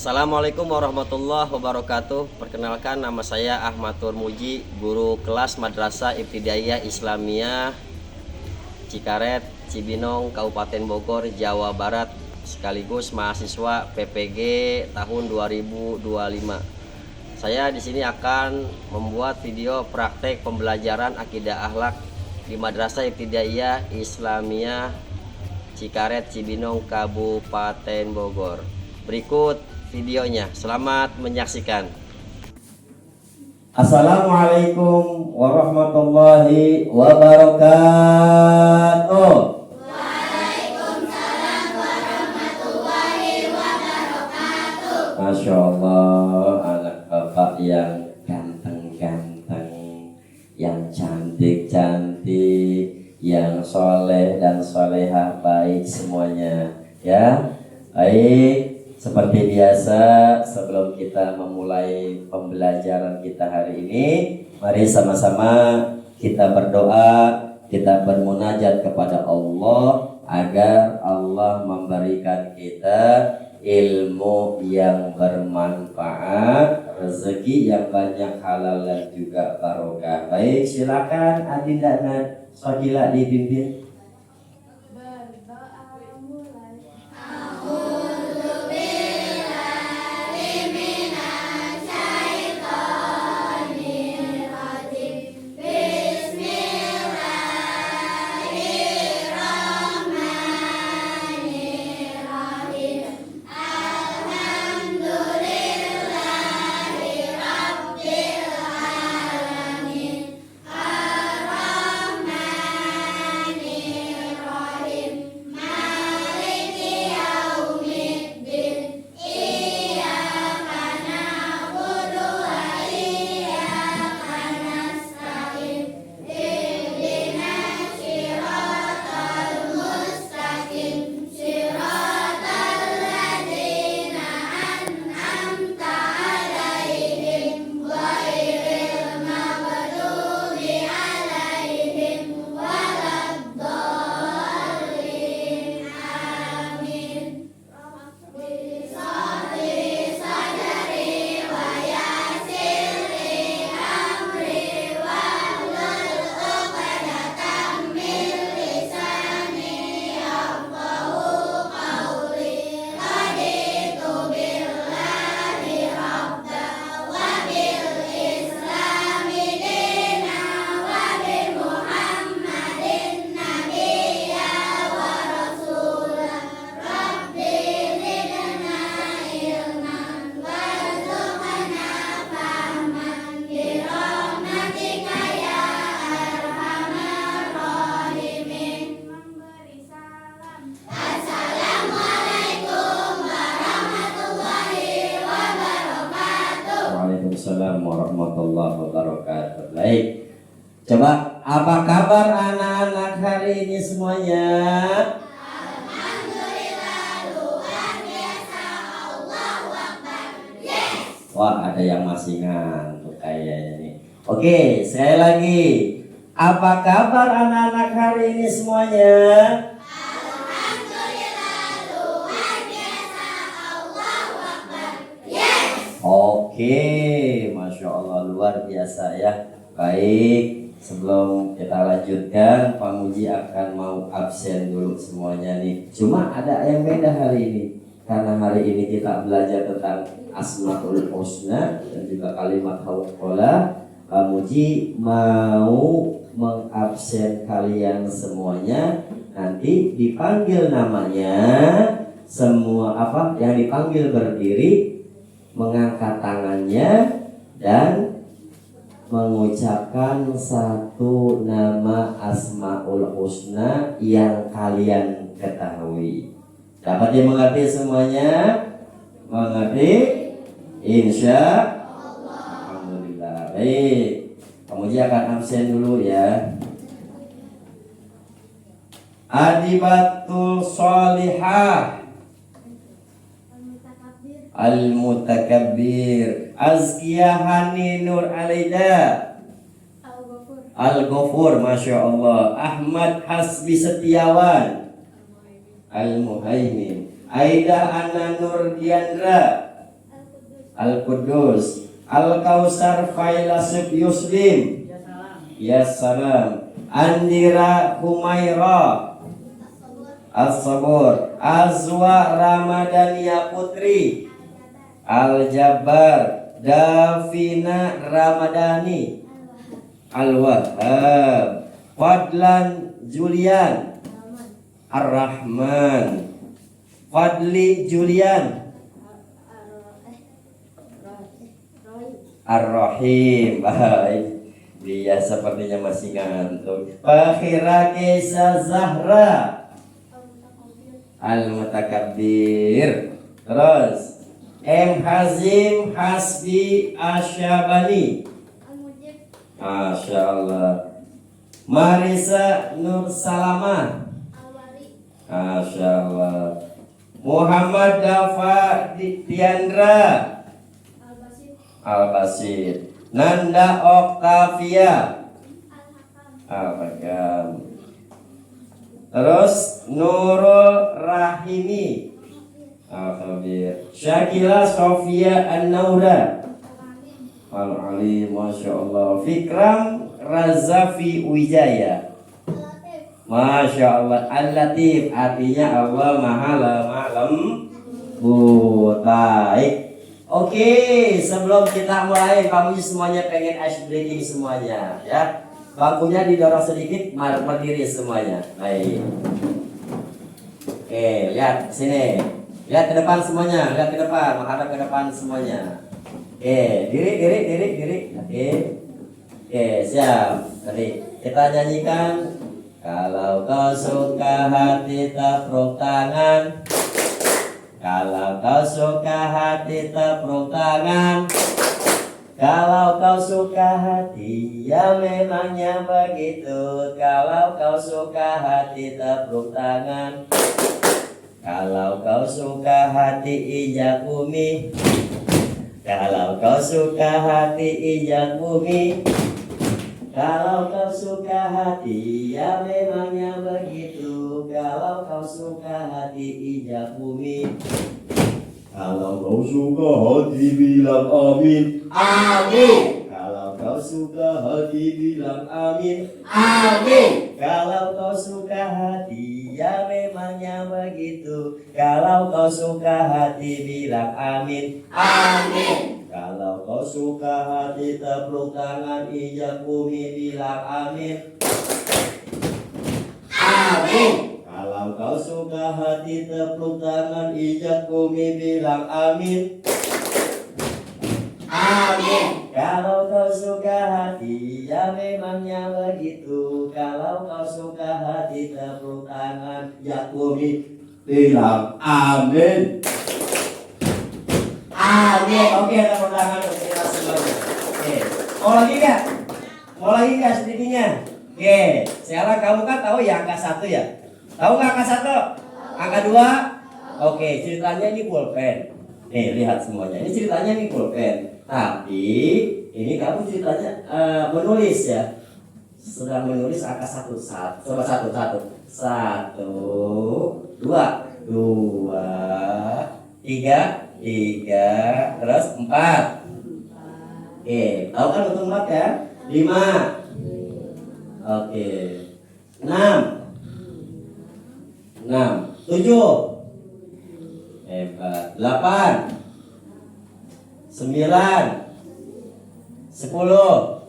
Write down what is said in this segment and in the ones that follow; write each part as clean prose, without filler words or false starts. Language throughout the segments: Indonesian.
Assalamualaikum warahmatullahi wabarakatuh. Perkenalkan, nama saya Ahmad Turmuji, guru kelas Madrasah Ibtidaiyah Islamiyah Cikaret, Cibinong, Kabupaten Bogor, Jawa Barat, sekaligus mahasiswa PPG tahun 2025. Saya di sini akan membuat video praktek pembelajaran akidah akhlak di Madrasah Ibtidaiyah Islamiyah Cikaret, Cibinong, Kabupaten Bogor. Berikut videonya, selamat menyaksikan. Assalamualaikum warahmatullahi wabarakatuh. Waalaikumsalam warahmatullahi wabarakatuh. Masya Allah, anak bapak yang ganteng-ganteng, yang cantik-cantik, yang soleh dan solehah, baik semuanya ya. Baik, seperti biasa, sebelum kita memulai pembelajaran kita hari ini, mari sama-sama kita berdoa, kita bermunajat kepada Allah agar Allah memberikan kita ilmu yang bermanfaat, rezeki yang banyak, halal dan juga barokah. Baik, silakan Adinda dan Sokila dipimpin. Waalaikumsalam warahmatullahi wabarakatuh. Baik, coba apa kabar anak-anak hari ini semuanya? Alhamdulillah, luar biasa. Allahu Akbar. Yes. Wah, ada yang masih ngantuk kayaknya nih. Oke, sekali lagi. Apa kabar anak-anak hari ini semuanya? Alhamdulillah, luar biasa. Allahu Akbar. Yes. Oke, Masya Allah, luar biasa ya. Baik, sebelum kita lanjutkan, Pak Muji akan mau absen dulu semuanya nih. Cuma ada yang beda hari ini, karena hari ini kita belajar tentang Asmaul Husna dan juga kalimat hauqalah. Pak Muji mau mengabsen kalian semuanya. Nanti dipanggil namanya, semua apa yang dipanggil berdiri, mengangkat tangannya dan mengucapkan satu nama Asmaul Husna yang kalian ketahui. Dapat dimengerti semuanya? Mengerti? Insya Allah. Alhamdulillah. Baik, kamu akan absen dulu ya. Adibatul Sholihah, Al-Mutakabbir, Azkiyahani Nur Alaida, Al-Ghafur, Masya Allah. Ahmad Hasbi Setiawan, Al-Muhaimin. Aida Ana Nur Diandra, Al-Qudus. Al-Kausar Failasuf Yuslim. Ya salam. Andira Humaira. As-Sabur. Azwa Ramadania Putri. Al-Jabbar. Davina Ramadhani. Al-Wahhab. Fadlan Julian. Ar-Rahman. Fadli Julian. Ar-Rahim. Baik. Dia sepertinya masih ngantuk. Fakhira Kaisa Zahra. Al-Mutakabbir. Terus M. Hazim Hasbi Asyabani. Masya Allah. Marisa Nur Salamah. Masya Allah. Muhammad Dafa Diandra. Al-Basir. Nanda Oktavia. Al-Hakam. Terus Nurul Rahimi. Al-Khabir. Syakila Sofia An-Naura. Al-Ali. Masya Allah. Fikram Razafi Wijaya. Masya Allah. Al-Latif. Artinya Allah Maha Lemah Lembut. Baik. Oke, sebelum kita mulai, kamu semuanya pengen ice breaking semuanya, ya. Bangkunya didorong sedikit, berdiri semuanya. Baik. Oke, lihat sini. Lihat ke depan semuanya, lihat ke depan, menghadap ke depan semuanya. Oke, diri. Oke, siap. Tadi kita nyanyikan. Kalau kau suka hati tepuk tangan. Kalau kau suka hati tepuk tangan. Kalau kau suka hati ya memangnya begitu. Kalau kau suka hati tepuk tangan. Kalau kau suka hati injak bumi. Kalau kau suka hati injak bumi. Kalau kau suka hati ya memangnya begitu. Kalau kau suka hati injak bumi. Kalau kau suka hati bilang amin. Amin. Kalau kau suka hati bilang amin. Amin. Kalau kau suka hati ya memangnya begitu. Kalau kau suka hati bilang amin. Amin. Kalau kau suka hati tepuk tangan injak bumi bilang amin. Amin. Kalau kau suka hati tepuk tangan injak bumi bilang amin. Amin. Kalau kau suka hati ya memangnya begitu. Kalau kau suka hati tepuk tangan injak bumi bilang amin. Amin. Oke, tepuk tangan untuk kita semuanya. Oke. Mau lagi nggak sedikitnya? Oke. Sekarang kamu kan tahu ya angka 1 ya? Tahu nggak angka 1? Angka 2? Oke, ceritanya ini pulpen. Nih, lihat semuanya. Ini ceritanya ini pulpen. Tapi ini kamu ceritanya menulis ya. Sedang menulis angka 1. Coba 1. 1, 2, 3, terus 4. Oke, tahu kan untuk 4 ya? 5. Oke. 6. 7. Hebat. 8. 9. 10.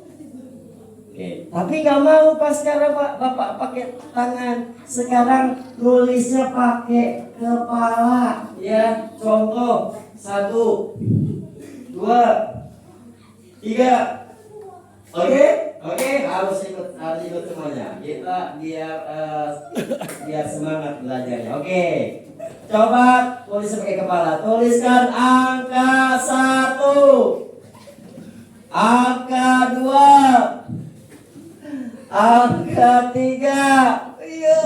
Oke. Tapi nggak mau pas sekarang Bapak pakai tangan. Sekarang tulisnya pakai kepala. Ya, contoh. 1, 2, 3. Oke, harus ikut semuanya. Kita biar semangat belajarnya. Oke. Coba tulis pakai kepala. Tuliskan angka 1, angka 2, angka 3. Iya,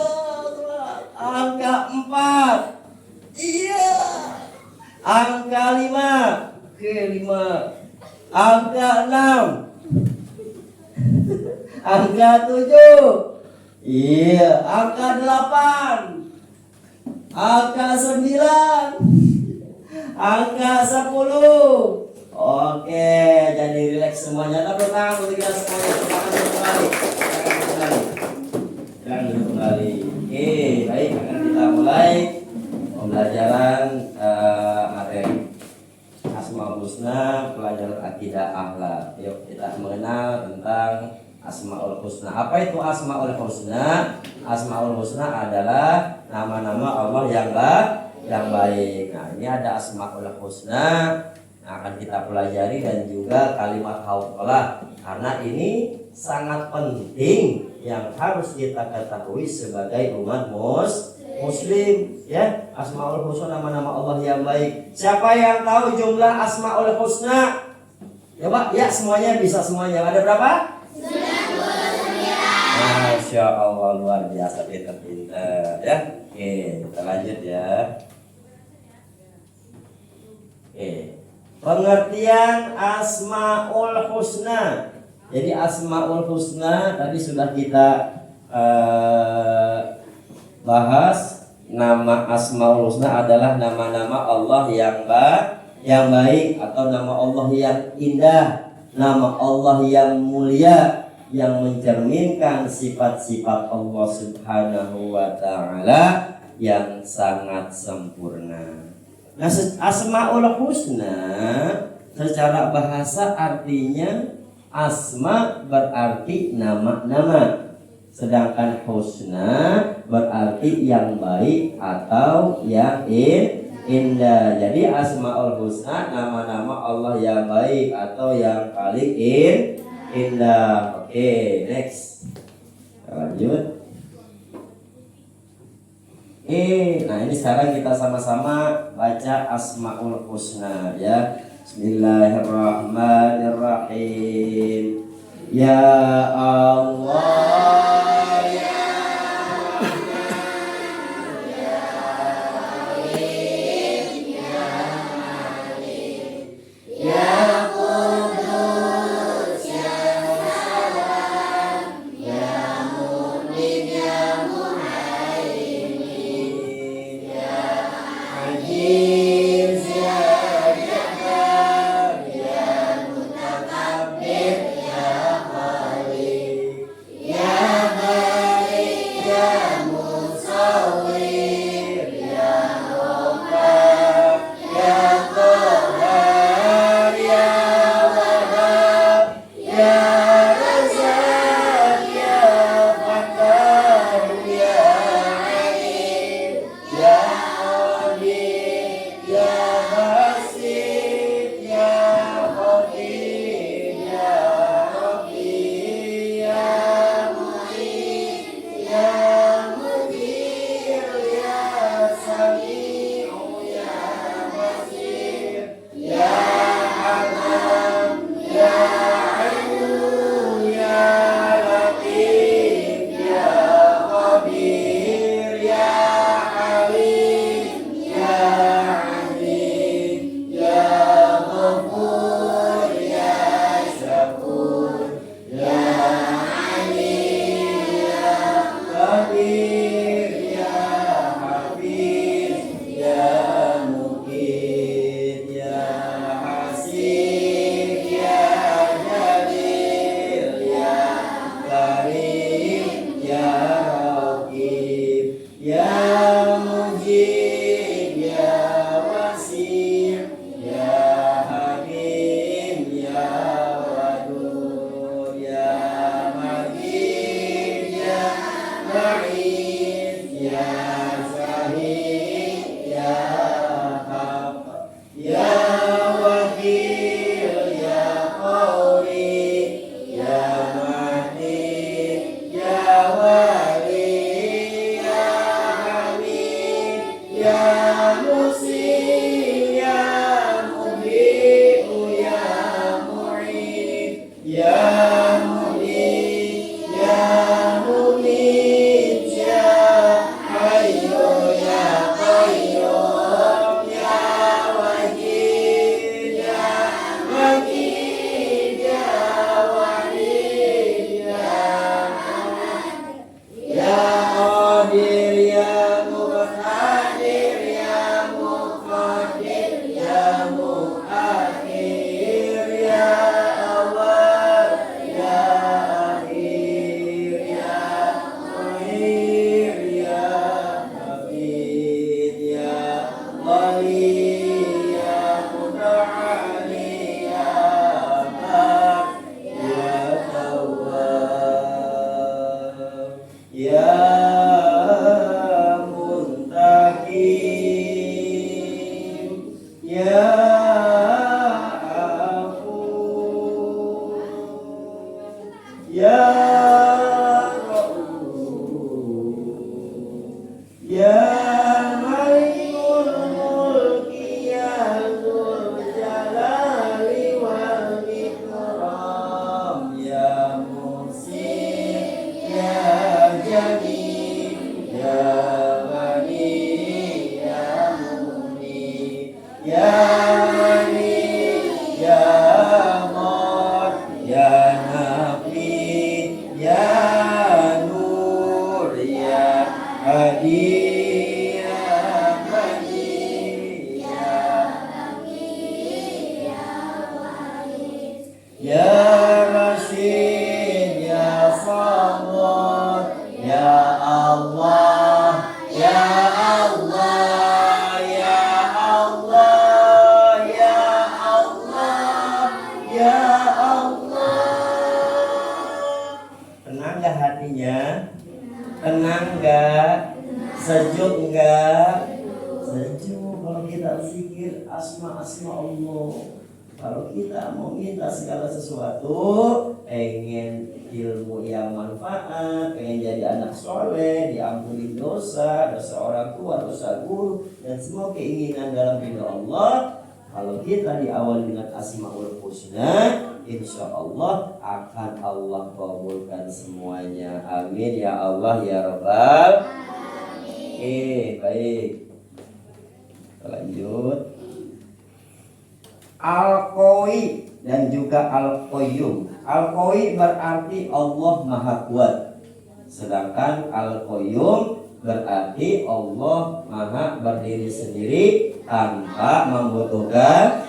angka 4. Iya. Angka 5. Oke, 5. Angka 6. Angka 7. Iya, angka 8. Angka 9. Angka 10. Oke, jadi rileks semuanya. Tepuk tangan untuk kita semuanya. Silakan duduk kembali. Silakan duduk kembali. Oke, baik, akan kita mulai pembelajaran materi Asmaul Husna, pelajaran akidah akhlak. Yuk kita mengenal tentang Asmaul Husna. Apa itu Asmaul Husna? Asmaul Husna adalah nama-nama Allah yang baik. Nah, ini ada Asmaul Husna yang akan kita pelajari dan juga kalimat hauqalah, karena ini sangat penting yang harus kita ketahui sebagai umat muslim ya. Asmaul Husna, nama-nama Allah yang baik. Siapa yang tahu jumlah Asmaul Husna? Ya Pak, ya semuanya bisa semuanya. Ada berapa? 99. Masya Allah, luar biasa, pintar-pintar ya. Oke, kita lanjut ya. Oke, pengertian Asmaul Husna. Jadi Asmaul Husna tadi sudah kita bahas. Nama Asmaul Husna adalah nama-nama Allah yang baik atau nama Allah yang indah, nama Allah yang mulia, yang mencerminkan sifat-sifat Allah Subhanahu wa ta'ala yang sangat sempurna. Nah, Asmaul Husna secara bahasa artinya asma berarti nama-nama, sedangkan husna berarti yang baik atau yang indah. Jadi Asmaul Husna nama-nama Allah yang baik atau yang paling indah. Oke, next. Lanjut. Nah ini sekarang kita sama-sama baca Asmaul Husna ya. Bismillahirrahmanirrahim. Ya Allah, ya Ya Rauf, Ya Malikul Mulki, Ya Dzul Jalali wal Ikram, Ya Muhsin, Ya Jamil, Ya Ghani, Ya Mughni, Ya Ghani, Ya Ghar, Ya Nafi, Ya Nur, Ya Hadi, Ya Hadi, Ya Rashid, Ya Samad, Ya Allah, Ya Allah, Ya Allah, Ya Allah, Ya Allah. Tenang gak hatinya? Tenang gak? Sejuk gak? Sejuk kalau kita zikir asma-asma Allah. Kalau kita mau minta segala sesuatu, pengen ilmu yang manfaat, pengen jadi anak soleh, diampuni dosa, dosa orang tua, dosa guru, dan semua keinginan dalam ridha Allah. Kalau kita diawali dengan Asmaul Husna, insya Allah akan Allah kabulkan semuanya. Amin ya Allah ya Rabbal. Baik. Lanjut. Al-Qawi dan juga Al-Qayyum. Al-Qawi berarti Allah Maha Kuat. Sedangkan Al-Qayyum berarti Allah Maha berdiri sendiri tanpa membutuhkan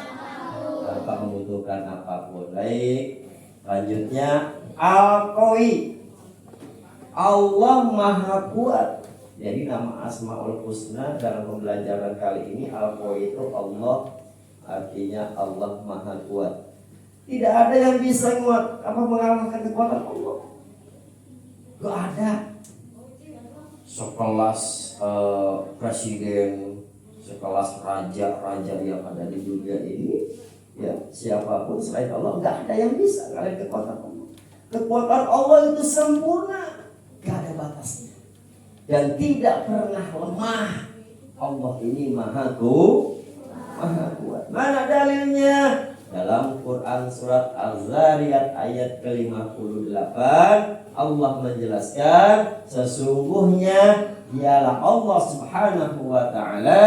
apapun. Baik. Selanjutnya Al-Qawi, Allah Maha Kuat. Jadi nama Asmaul Husna dalam pembelajaran kali ini Al-Qawi itu Allah, artinya Allah Maha Kuat. Tidak ada yang bisa mengalahkan kekuatan Allah. Gak ada. Sekelas presiden, sekelas raja yang ada di dunia ini, ya siapapun selain Allah gak ada yang bisa mengalahkan kekuatan Allah. Kekuatan Allah itu sempurna, gak ada batasnya, dan tidak pernah lemah. Allah ini Maha Kuat. Mana dalilnya? Dalam Quran surat Az-Zariyat ayat ke-58 Allah menjelaskan sesungguhnya dialah Allah Subhanahu wa taala,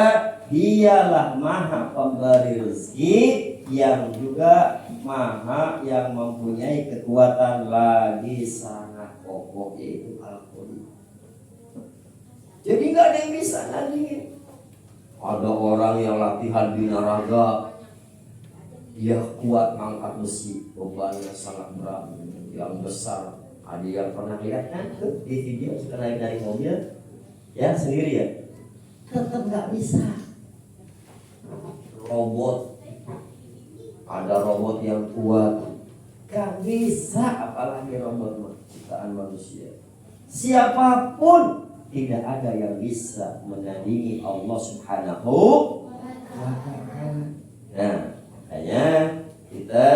dialah Maha pemberi rezeki yang juga Maha yang mempunyai kekuatan lagi sangat kokoh, yaitu Al-Qawi. Jadi nggak ada yang bisa nandingin. Ada orang yang latihan binaraga, dia kuat mengangkat besi, bebannya sangat berat, yang besar. Ada yang pernah lihat kan di video suka naik dari mobil, ya sendiri ya, tetap nggak bisa. Robot, ada robot yang kuat, nggak bisa, apalagi robot ciptaan manusia. Siapapun tidak ada yang bisa menandingi Allah Subhanahu wa ta'ala. Nah, makanya kita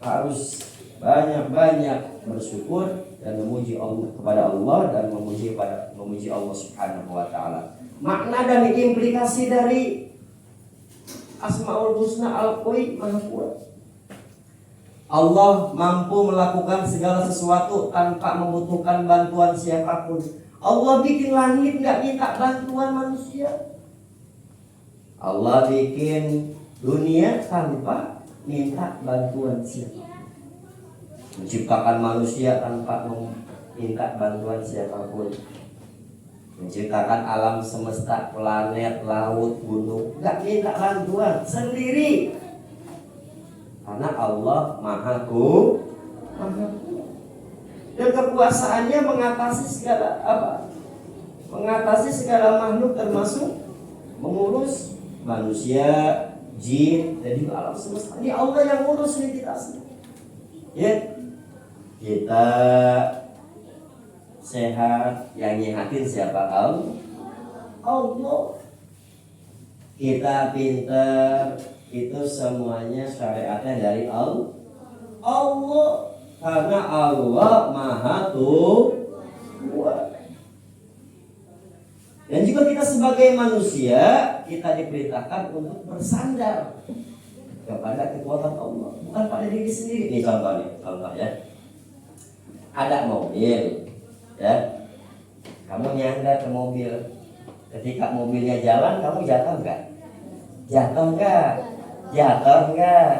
harus banyak-banyak bersyukur dan memuji Allah kepada Allah dan memuji Allah Subhanahu wa ta'ala. Makna dan implikasi dari Asmaul Husna Al-Qawi, Maha Kuat. Allah mampu melakukan segala sesuatu tanpa membutuhkan bantuan siapapun. Allah bikin langit nggak minta bantuan manusia. Allah bikin dunia tanpa minta bantuan siapapun. Menciptakan manusia tanpa meminta bantuan siapapun. Menciptakan alam semesta, planet, laut, gunung, nggak minta bantuan, sendiri. Karena Allah Maha Kuat. Dan kekuasaannya mengatasi segala makhluk, termasuk mengurus manusia, jin, dan juga alam semesta. Ini Allah yang ngurus ini kita semua. Ya, kita sehat, yang nyehatin siapa? Allah. Kita pintar, itu semuanya syariatnya dari Allah. Karena Allah Maha Kuat. Dan juga kita sebagai manusia, kita diperintahkan untuk bersandar kepada kekuatan Allah, bukan pada diri sendiri. Ini contoh ya. Ada mobil, ya. Kamu nyandar ke mobil. Ketika mobilnya jalan, kamu jatuh enggak? Jatuh enggak? Jatuh enggak?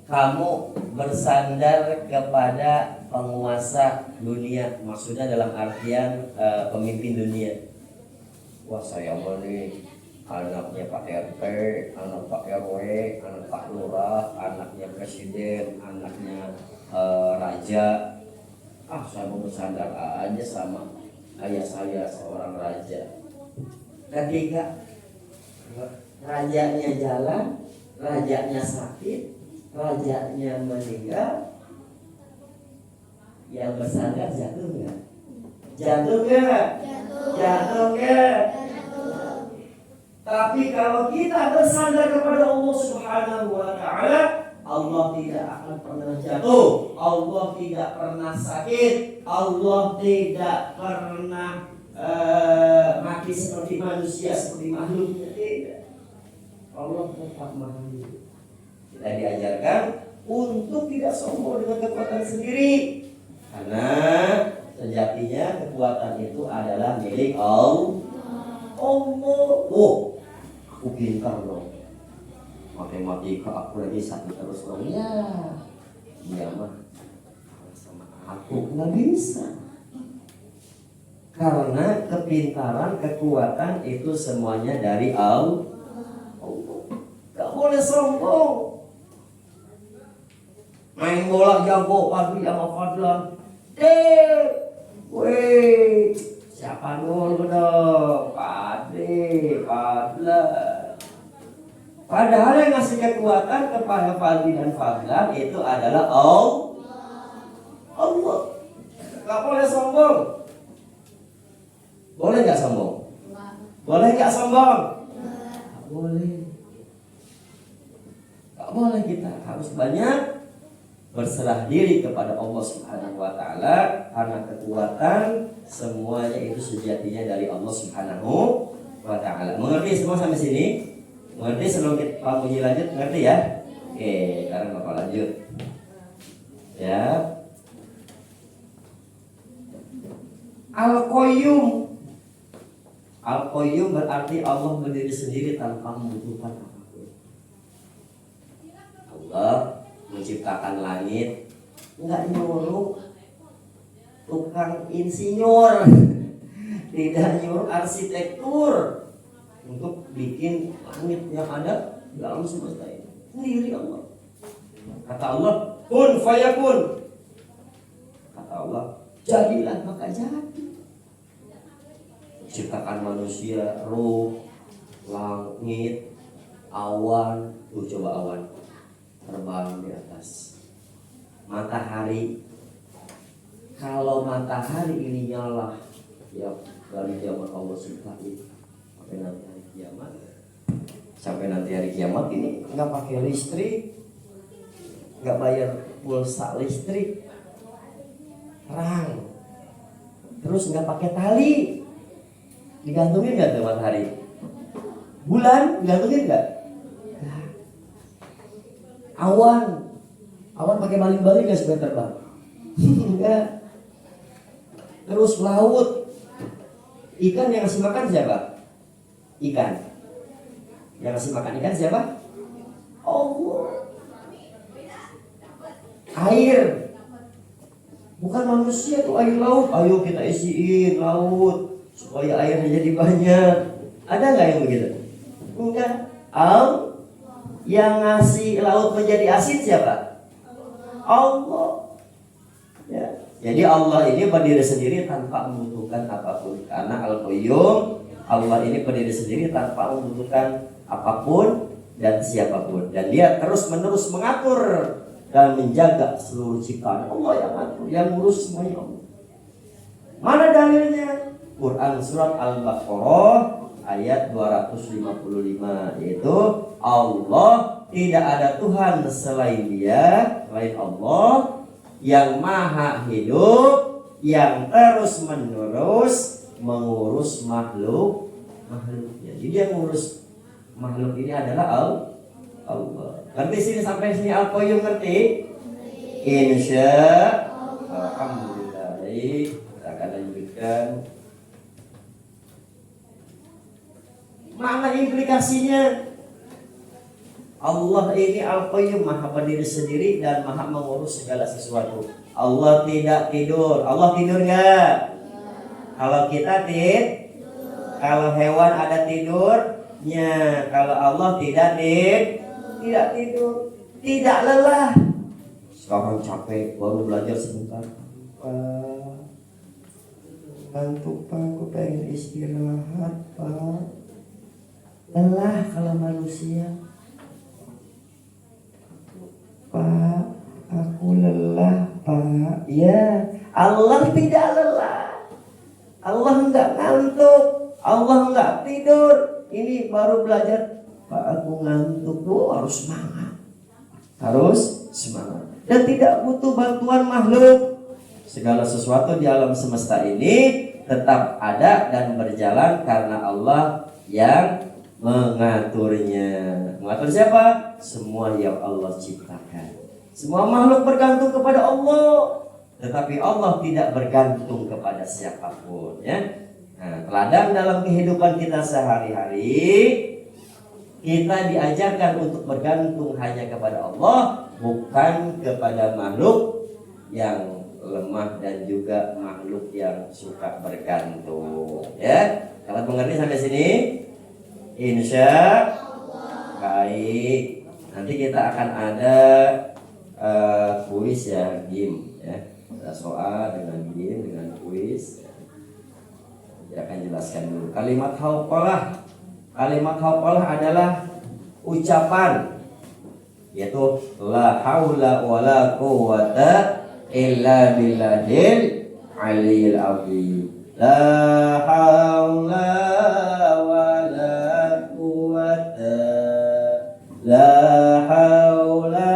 Kamu bersandar kepada penguasa dunia, maksudnya dalam artian pemimpin dunia. Wah, saya mau nih anaknya Pak RT, anak Pak RW, anak Pak Lurah, anaknya presiden, anaknya raja. Saya mau bersandar aja sama ayah saya seorang raja. Ketika rajanya jalan, rajanya sakit, rajanya meninggal, yang bersandar jatuh nggak? Jatuh nggak? Jatuh nggak? Tapi kalau kita bersandar kepada Allah Subhanahu Wa Taala, Allah tidak akan pernah jatuh, Allah tidak pernah sakit, Allah tidak pernah mati seperti manusia, seperti makhluknya, tidak. Allah tetap maha hidup. Kita diajarkan untuk tidak sombong dengan kekuatan sendiri, karena sejatinya kekuatan itu adalah milik Allah. Oh, aku pintar dong, matematika aku lagi sakit terus dong. Iya mah sama aku nggak bisa, karena kepintaran, kekuatan itu semuanya dari Allah. Gak boleh sombong. Main bola jago, Fadli sama Fadlan. Weh, siapa dulu dong? Fadli, Fadlan. Padahal yang ngasih kekuatan kepada Fadli dan Fadlan itu adalah Allah. Gak boleh sombong. Boleh gak sombong? Boleh gak sombong? Gak boleh. Gak boleh, kita harus banyak berserah diri kepada Allah Subhanahu Wa Taala, karena kekuatan semuanya itu sejatinya dari Allah Subhanahu Wa Taala. Mengerti semua sampai sini? Mengerti sebelum kita Pak Muji lanjut? Mengerti ya? Oke, sekarang Bapak lanjut. Ya. Al-Qayyum. Al-Qayyum berarti Allah berdiri sendiri tanpa membutuhkan apapun. Allah menciptakan langit, enggak nyuruh tukang insinyur, tidak nyuruh arsitektur untuk bikin langit yang ada dalam semesta ini. Sendiri Allah. Kata Allah, kun fayakun. Kata Allah, jadilah maka jadi. Ciptakan manusia, ruh, langit, awan. Coba awan terbang di atas matahari. Kalau matahari ini nyala ya dari zaman Allah Subhanahu sampai nanti hari kiamat ini nggak pakai listrik, nggak bayar pulsa listrik, terang, terus nggak pakai tali, digantungin nggak tuh matahari? Bulan digantungin nggak? Awan pakai baling-baling nggak supaya terbang? Enggak. Terus laut, ikan yang ngasih makan siapa? Ikan yang ngasih makan ikan siapa? Allah. Air, bukan manusia tuh, air laut. Ayo kita isiin laut supaya airnya jadi banyak. Ada nggak yang begitu? Enggak. Yang ngasih laut menjadi asin siapa? Allah. Ya. Jadi Allah ini berdiri sendiri tanpa membutuhkan apapun. Karena Al-Qayyum, Allah ini berdiri sendiri tanpa membutuhkan apapun dan siapapun. Dan dia terus menerus mengatur dan menjaga seluruh ciptaan. Allah yang ngatur, yang ngurus semuanya Allah. Mana dalilnya? Quran surat Al-Baqarah ayat 255, yaitu Allah tidak ada Tuhan selain Dia, selain Allah yang maha hidup, yang terus menerus mengurus makhluknya. Jadi yang mengurus makhluk ini adalah Allah. Ngerti sini sampai sini Al-Qayyum ngerti? Insya Alhamdulillah. Baik, kita akan lanjutkan. Mana implikasinya? Allah ini Al-Qayyum, maha berdiri sendiri dan maha mengurus segala sesuatu. Allah tidak tidur. Allah tidur enggak? Kalau kita kalau hewan ada tidurnya, kalau Allah tidak tidur, tidak lelah. Sekarang capek, baru belajar sebentar. Pak, ngantuk Pak, aku pengen istirahat Pak. Lelah kalau manusia. Pak, aku lelah Pak. Ya, Allah tidak lelah. Allah enggak ngantuk, Allah enggak tidur. Ini baru belajar, Pak aku ngantuk. Harus semangat. Harus semangat. Dan tidak butuh bantuan makhluk. Segala sesuatu di alam semesta ini tetap ada dan berjalan karena Allah yang mengaturnya. Mengatur siapa? Semua yang Allah ciptakan. Semua makhluk bergantung kepada Allah. Tetapi Allah tidak bergantung kepada siapapun, ya. Nah, teladan dalam kehidupan kita sehari-hari, kita diajarkan untuk bergantung hanya kepada Allah, bukan kepada makhluk yang lemah dan juga makhluk yang suka bergantung, ya. Kalau mengerti sampai sini, insya Allah. Baik. Nanti kita akan ada kuis ya, game ya. Ada soal dengan game, dengan kuis. Saya akan jelaskan dulu. Kalimat hauqalah. Kalimat hauqalah adalah ucapan, yaitu la haula wala quwwata illa billahil aliyil azim. La haula wala quwwata, la haula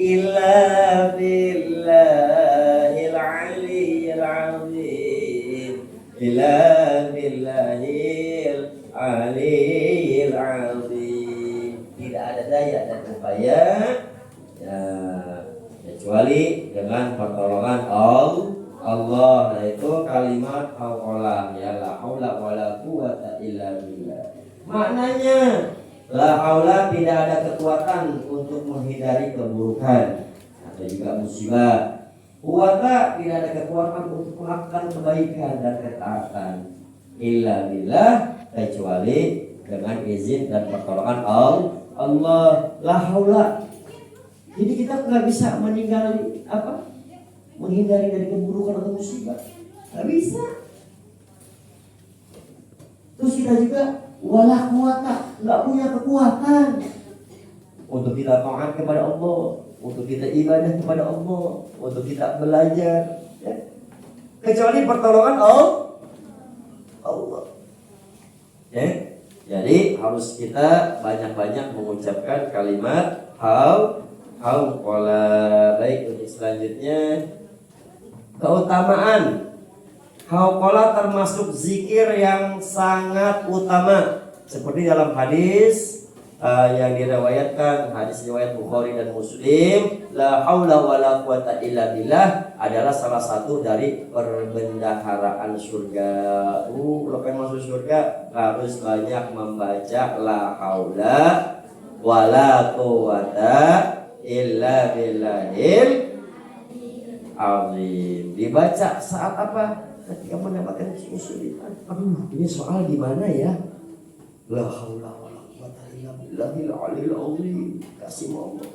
illa billahil aliyil azim. Illa billahil aliyil azim. Tidak ada daya dan upaya ya, kecuali dengan pertolongan Allah, yaitu kalimat hauqalah, ya la haula wala quwwata illa billah. Maknanya la haula, tidak ada kekuatan untuk menghindari keburukan atau juga musibah. Quwwata, tidak ada kekuatan untuk melakukan kebaikan dan ketaatan. Illa billah, kecuali dengan izin dan pertolongan Allah. La haula. Jadi kita nggak bisa menghindari dari keburukan atau musibah. Nggak bisa. Terus kita juga wala quwata, nggak punya kekuatan untuk kita taat kepada Allah, untuk kita ibadah kepada Allah, untuk kita belajar, ya. Kecuali pertolongan Allah. Ya. Jadi harus kita banyak-banyak mengucapkan kalimat hauqalah. Baik, untuk selanjutnya keutamaan. Hauqalah termasuk zikir yang sangat utama, seperti dalam hadis yang diriwayatkan, hadis riwayat Bukhari dan Muslim, la haula wala quwata illa billah adalah salah satu dari perbendaharaan surga. Kalau pengen masuk surga harus banyak membaca la haula wala quwata illa billahil azim. Dibaca saat apa? Ketika mendapatkan kesulitan. Aduh, ini soal gimana ya? La haula wala quwata illa billahil aliyil azim. Kasih Allah.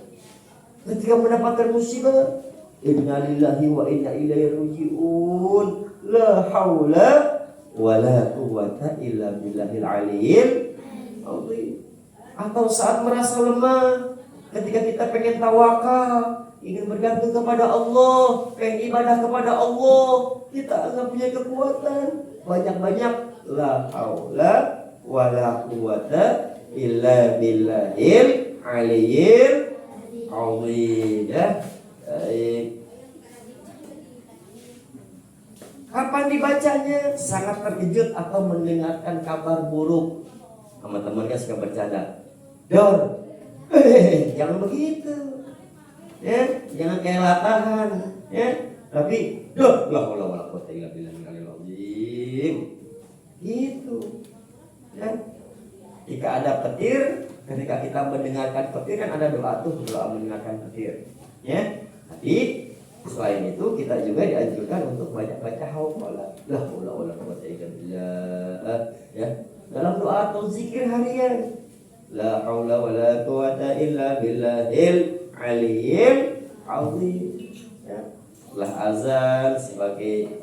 Ketika mendapatkan musibah, inna lillahi wa inna ilaihi raji'un. La haula wala quwata illa billahil aliyil azim. Atau saat merasa lemah, ketika kita pengen tawakal, ingin bergantung kepada Allah, pengen ibadah kepada Allah, kita nggak punya kekuatan, banyak-banyak la haula wala quwata illa billahil aliyyil azim. Ya, baik. Kapan dibacanya? Sangat terkejut atau mendengarkan kabar buruk. Teman-teman kan suka bercanda. Dor, jangan begitu. Ya, jangan kayak latahan. Ya, tapi dor, la haula wala quwata illa billahil azim. Gitu. Ya. Jika ada petir, ketika kita mendengarkan petir kan ada doa tuh, doa mendengarkan petir. Ya. Tapi selain itu kita juga dianjurkan untuk banyak baca haula la haula wala quwata illa billah. Ya. Dalam doa atau zikir harian. La haula wala quwata illa billahil aliyyil azim. Ya. Setelah azan sebagai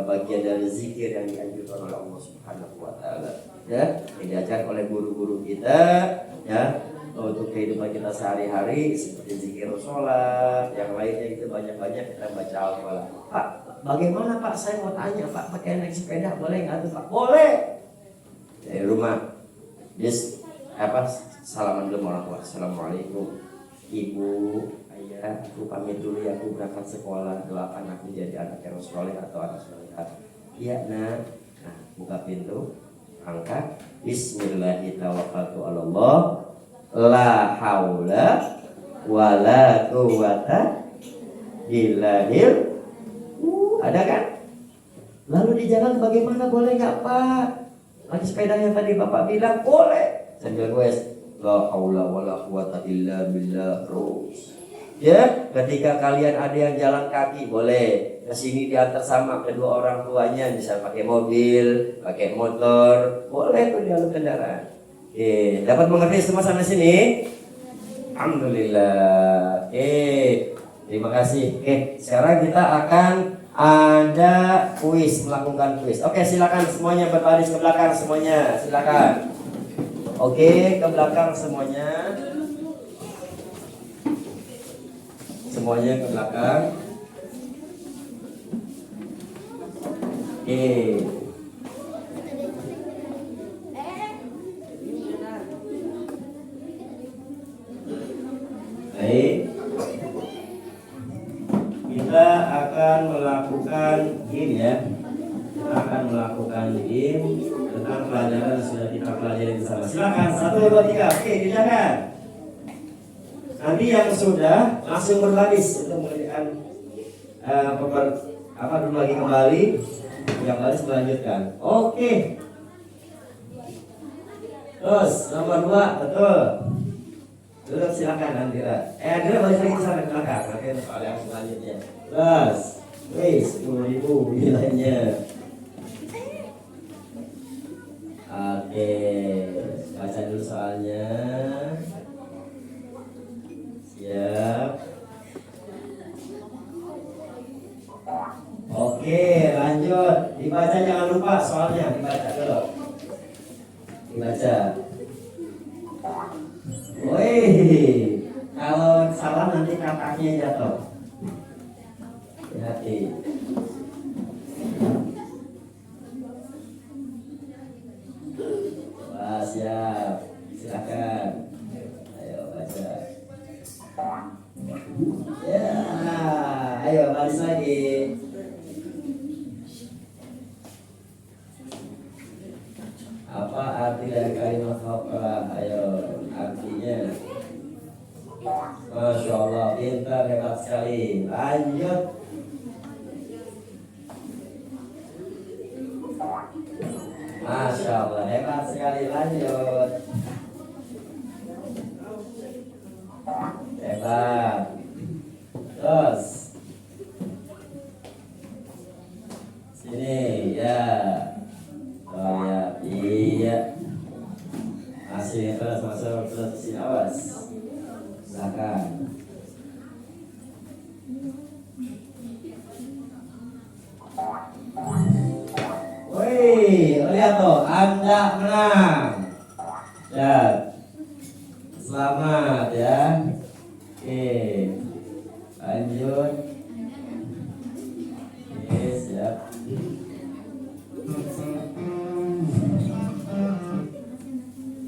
bagian dari zikir yang dianjurkan oleh Allah Subhanahu wa taala. Ya, yang diajarkan oleh guru-guru kita, ya, untuk kehidupan kita sehari-hari seperti zikir sholat, yang lainnya itu banyak-banyak kita baca al-Qur'an. Pak, bagaimana Pak? Saya mau tanya Pak, pakai naik sepeda boleh nggak tuh Pak? Boleh. Dari rumah, salaman dulu orang tua. Assalamualaikum, Ibu, Ayah, aku pamit dulu ya, aku berangkat sekolah, doakan aku jadi anak yang soleh atau anak solehah. Iya nak. Nah, buka pintu, angkat, Bismillahirrahmanirrahim. La haula wala quwata billahil. Ada kan? Lalu di jalan bagaimana, boleh nggak Pak? Lagi sepeda yang tadi Bapak bilang boleh. Sambil gue la haula wala quwata illa billah terus. Ya, ketika kalian ada yang jalan kaki boleh kesini diantar sama kedua orang tuanya, bisa pakai mobil, pakai motor, boleh tuh jalur kendaraan. Dapat mengerti semua sampai sini? Alhamdulillah. Terima kasih. Sekarang kita akan ada kuis, melakukan kuis. Oke, silakan semuanya berbaris ke belakang semuanya, silakan. Oke, ke belakang semuanya. Semuanya ke belakang. Baik. Kita akan melakukan ini ya. Kita akan melakukan ini tentang pelajaran yang sudah kita pelajari bersama. Silakan 1, 2, 3. Oke, dijalankan. Nanti yang sudah langsung berbaris untuk mengerjakan dulu lagi kembali, yang baris melanjutkan. Oke. Terus nomor 2, betul. Duduk silakan Andira. Andira balik lagi ke sana ke belakang. Nanti soal yang selanjutnya. Terus, wis 10.000 nilainya. Oke, baca dulu soalnya. Siap. Oke, lanjut. Dibaca, jangan lupa soalnya. Dibaca dulu. Dibaca. Wih, kalau salah nanti kataknya jatuh. Hati-hati. Wah, siap. Silakan. Ayo baca. Ya, ayo baris lagi. Apa arti dari kalimat faqra? Ayo, artinya. Masya Allah, pintar, hebat sekali. Lanjut. Masya Allah, hebat sekali. Lanjut. Hebat. Terus sini ya. Oh ya, iya. Hasilnya terus masuk terus sini, awas. Silakan. Wih, lihat tuh, Anda menang. Ya, selamat ya. Oke. Lanjut. Oke, siap.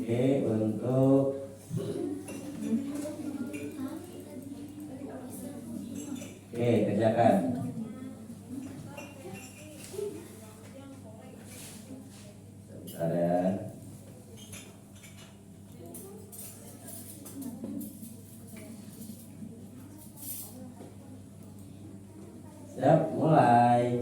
Oke, untuk oke, kerjakan. Sebentar ya. Siap, mulai.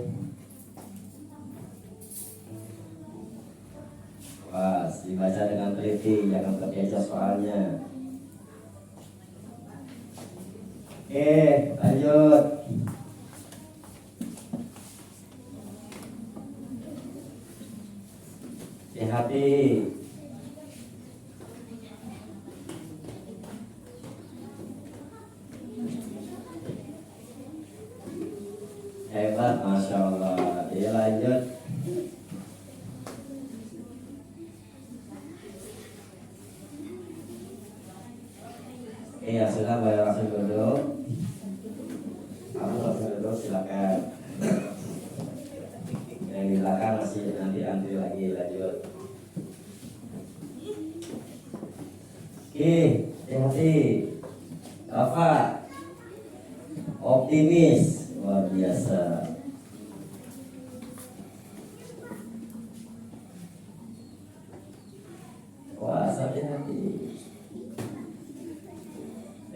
Wah, dibaca dengan teliti, jangan terkecoh soalnya. Oke, lanjut. Hati-hati. Hebat, Masya Allah. Ya, lanjut. Iya, sudah bayar langsung duduk. Kamu langsung duduk, silakan. Yang di belakang masih nanti antri lagi, lanjut. Oke, hati-hati. Rafa, optimis, luar biasa. Wah, hati-hati.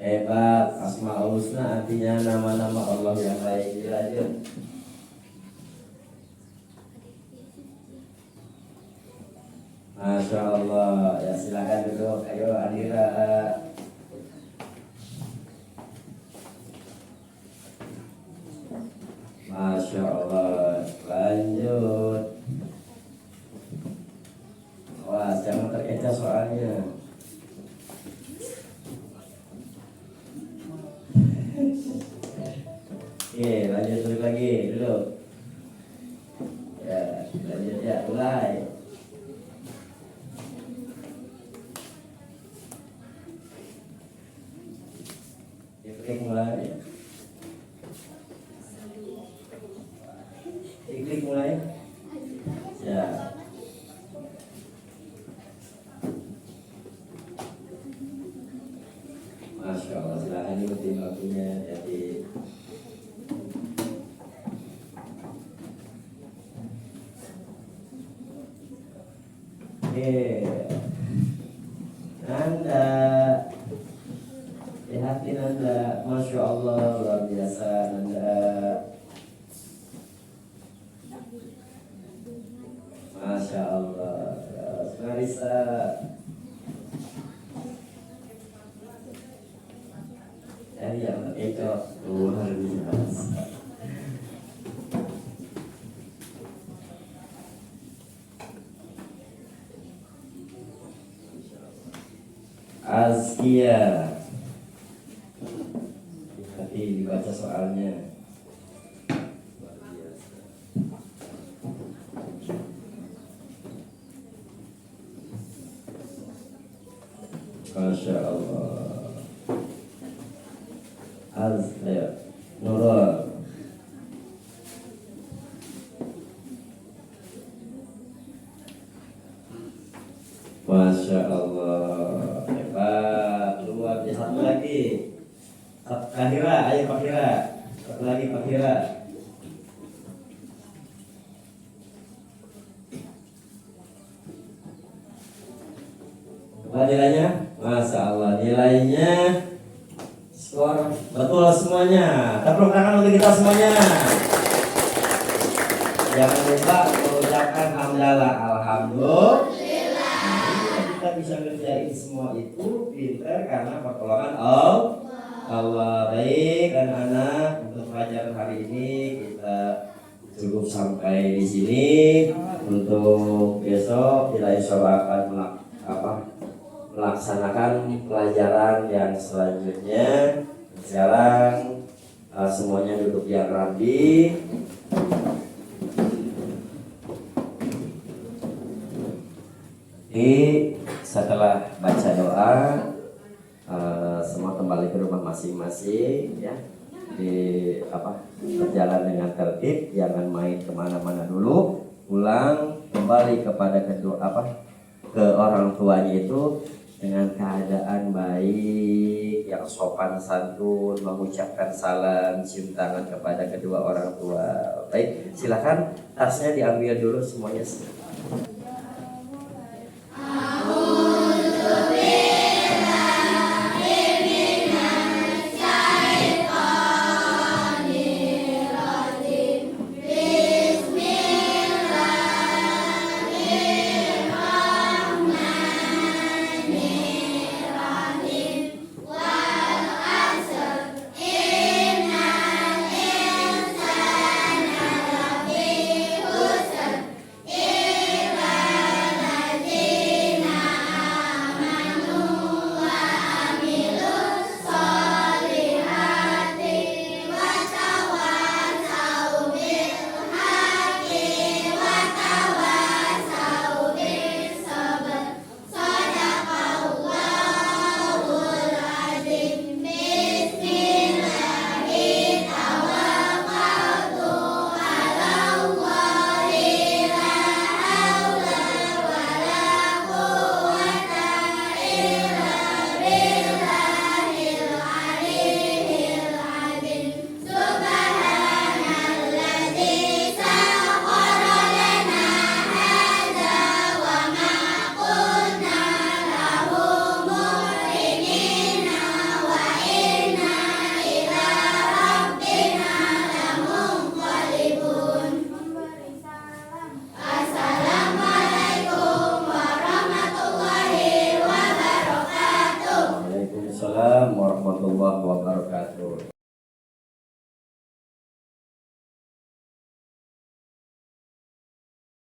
Hebat, Asmaul Husna artinya nama-nama Allah yang lain. Lanjut. Masya Allah. Ya, silakan duduk. Ayo Adira. Masya Allah. Lanjut. Wah, jangan terkecoh soalnya. Oke, lanjut duduk lagi, duduk. Ya, lanjut ya, mulai. Klik mulai. Klik mulai. Ya. Masya Allah, silakan ikutin waktunya. Jadi Nanda, hati Nanda, Masya Allah, luar biasa Nanda. Masya Allah, Marisa. Dari yang terkecoh, luar biasa. Azkia, nanti dibaca soalnya. Masya Allah. Azkia, Nurul. Masya Allah. Luar biasa. Satu lagi, Pak Hira, ayo Pak Hira. Satu lagi Pak Hira. Apa nilainya? Masya Allah, nilainya skor betul semuanya. Tepuk tangan untuk kita semuanya. Jangan lupa mengucapkan hamdalah, alhamdulillah. Kita bisa ngerjain semua itu pinter karena pertolongan Allah. Baik anak-anak, untuk pelajaran hari ini kita cukup sampai di sini. Untuk besok kita insya Allah akan melaksanakan pelajaran yang selanjutnya. Sekarang semuanya duduk yang rapi. Jadi setelah baca doa, semua kembali ke rumah masing-masing ya. berjalan dengan tertib, jangan main kemana-mana dulu, pulang kembali kepada ke orang tuanya itu dengan keadaan baik, yang sopan santun, mengucapkan salam, cium tangan kepada kedua orang tua. Baik, silakan tasnya diambil dulu semuanya. Waalaikumsalam warahmatullahi wabarakatuh.